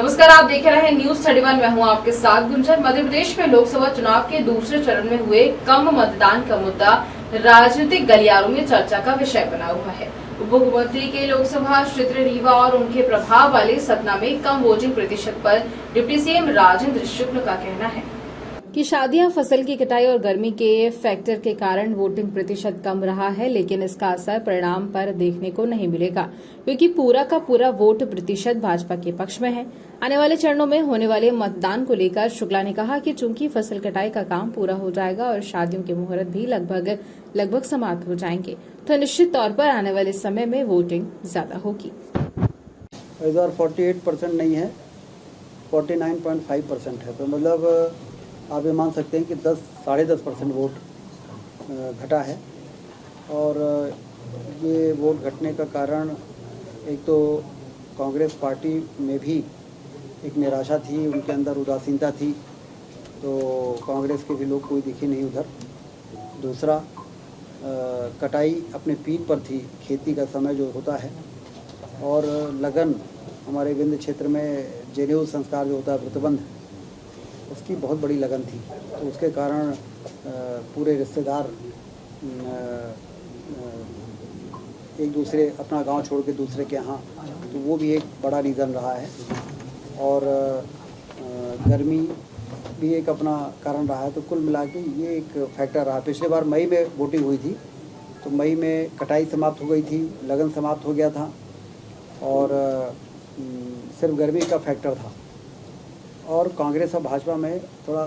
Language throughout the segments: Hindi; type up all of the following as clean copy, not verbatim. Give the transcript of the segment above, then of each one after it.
नमस्कार, आप देख रहे हैं न्यूज 31। मैं हूं आपके साथ गुंजन। मध्य प्रदेश में लोकसभा चुनाव के दूसरे चरण में हुए कम मतदान का मुद्दा राजनीतिक गलियारों में चर्चा का विषय बना हुआ है। उप मुख्यमंत्री के लोकसभा क्षेत्र रीवा और उनके प्रभाव वाले सतना में कम वोटिंग प्रतिशत पर डिप्टी सीएम राजेंद्र शुक्ल का कहना है कि शादियां, फसल की कटाई और गर्मी के फैक्टर के कारण वोटिंग प्रतिशत कम रहा है, लेकिन इसका असर परिणाम पर देखने को नहीं मिलेगा क्योंकि पूरा का पूरा वोट प्रतिशत भाजपा के पक्ष में है। आने वाले चरणों में होने वाले मतदान को लेकर शुक्ला ने कहा कि चूंकि फसल कटाई का काम पूरा हो जाएगा और शादियों के मुहूर्त भी लगभग समाप्त हो जाएंगे, तो निश्चित तौर पर आने वाले समय में वोटिंग ज्यादा होगी। इस बार 48% नहीं है, 49.5% है। तो मतलब आप ये मान सकते हैं कि 10-10.5% वोट घटा है। और ये वोट घटने का कारण एक तो कांग्रेस पार्टी में भी एक निराशा थी, उनके अंदर उदासीनता थी, तो कांग्रेस के भी लोग कोई दिखे नहीं उधर। दूसरा, कटाई अपने पीक पर थी, खेती का समय जो होता है, और लगन हमारे विंध्य क्षेत्र में जनेऊ संस्कार जो होता है, व्रतबंध, उसकी बहुत बड़ी लगन थी। तो उसके कारण पूरे रिश्तेदार एक दूसरे अपना गांव छोड़ के दूसरे के यहाँ, तो वो भी एक बड़ा रीज़न रहा है। और गर्मी भी एक अपना कारण रहा है। तो कुल मिला के ये एक फैक्टर रहा। पिछले बार मई में वोटिंग हुई थी, तो मई में कटाई समाप्त हो गई थी, लगन समाप्त हो गया था, और सिर्फ गर्मी का फैक्टर था। और कांग्रेस और भाजपा में थोड़ा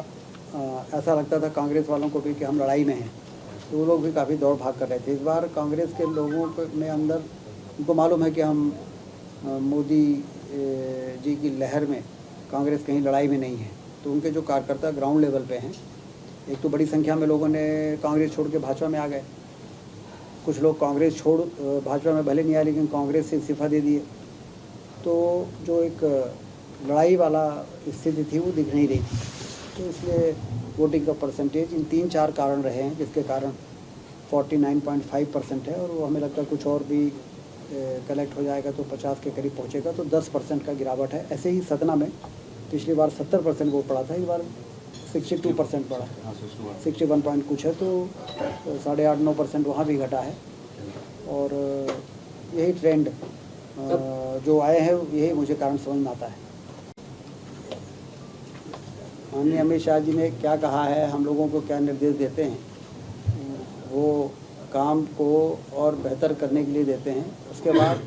ऐसा लगता था कांग्रेस वालों को भी कि हम लड़ाई में हैं, तो वो लोग भी काफ़ी दौड़ भाग कर रहे थे। इस बार कांग्रेस के लोगों में अंदर उनको मालूम है कि हम मोदी जी की लहर में कांग्रेस कहीं लड़ाई में नहीं है। तो उनके जो कार्यकर्ता ग्राउंड लेवल पे हैं, एक तो बड़ी संख्या में लोगों ने कांग्रेस छोड़ के भाजपा में आ गए। कुछ लोग कांग्रेस छोड़ भाजपा में भले नहीं आए, लेकिन कांग्रेस से इस्तीफा दे दिए। तो जो एक लड़ाई वाला स्थिति थी वो दिख नहीं रही थी। तो इसलिए वोटिंग का परसेंटेज इन 3-4 कारण रहे हैं, जिसके कारण 49.5% है। और वो हमें लगता है कुछ और भी कलेक्ट हो जाएगा तो 50 के करीब पहुंचेगा, तो 10% का गिरावट है। ऐसे ही सतना में पिछली बार 70% वोट पड़ा था, इस बार 62% पड़ा, 61 पॉइंट कुछ है, तो 8.5-9% वहाँ भी घटा है। और यही ट्रेंड जो आए हैं, यही मुझे कारण समझ में आता है। माननीय अमित शाह जी ने क्या कहा है, हम लोगों को क्या निर्देश देते हैं, वो काम को और बेहतर करने के लिए देते हैं। उसके बाद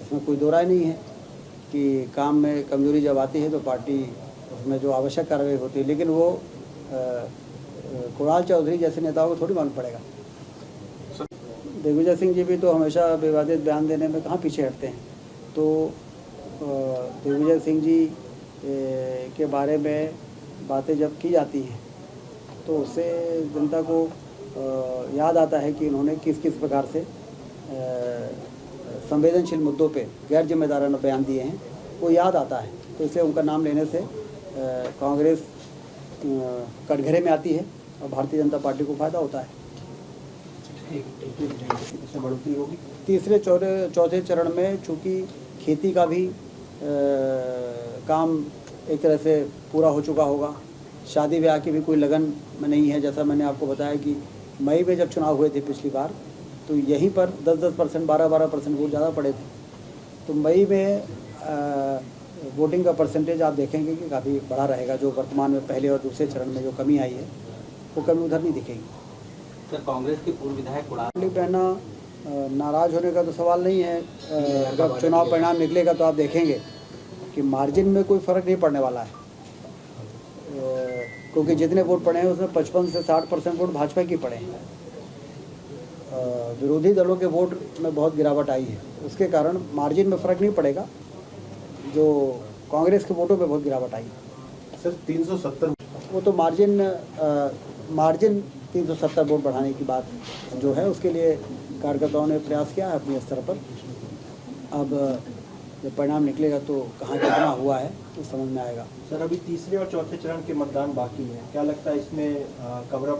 इसमें कोई दो राय नहीं है कि काम में कमजोरी जब आती है तो पार्टी उसमें जो आवश्यक कार्रवाई होती है, लेकिन वो कुणाल चौधरी जैसे नेताओं को थोड़ी मालूम पड़ेगा। दिग्विजय सिंह जी भी तो हमेशा विवादित बयान देने में कहाँ पीछे हटते हैं। तो दिग्विजय सिंह जी के बारे में बातें जब की जाती हैं तो उससे जनता को याद आता है कि इन्होंने किस किस प्रकार से संवेदनशील मुद्दों पे गैर जिम्मेदाराना बयान दिए हैं, वो याद आता है। तो इससे उनका नाम लेने से कांग्रेस कटघरे में आती है और भारतीय जनता पार्टी को फायदा होता है। बढ़ोतरी होगी तीसरे चौथे चरण में, चूँकि खेती का भी काम एक तरह से पूरा हो चुका होगा। शादी ब्याह की भी कोई लगन में नहीं है। जैसा मैंने आपको बताया कि मई में जब चुनाव हुए थे पिछली बार, तो यहीं पर 10-10%, 12-12% वोट ज़्यादा पड़े थे। तो मई में वोटिंग का परसेंटेज आप देखेंगे कि काफ़ी बड़ा रहेगा। जो वर्तमान में पहले और दूसरे चरण में जो कमी आई है, वो कमी उधर नहीं दिखेगी। सर, कांग्रेस के पूर्व विधायक कुणाल पहना नाराज़ होने का तो सवाल नहीं है। जब चुनाव परिणाम निकलेगा तो आप देखेंगे कि मार्जिन में कोई फ़र्क नहीं पड़ने वाला है, क्योंकि जितने वोट पड़े हैं उसमें 55 से 60% वोट भाजपा की पड़े हैं। विरोधी दलों के वोट में बहुत गिरावट आई है, उसके कारण मार्जिन में फ़र्क नहीं पड़ेगा। जो कांग्रेस के वोटों में बहुत गिरावट आई है सर, 370 वो तो मार्जिन 370 वोट बढ़ाने की बात जो है, उसके लिए कार्यकर्ताओं ने प्रयास किया है अपने स्तर पर। अब जब परिणाम निकलेगा तो कहाँ कितना हुआ है तो समझ में आएगा। सर, अभी तीसरे और चौथे चरण के मतदान बाकी हैं, क्या लगता है इसमें कवर अप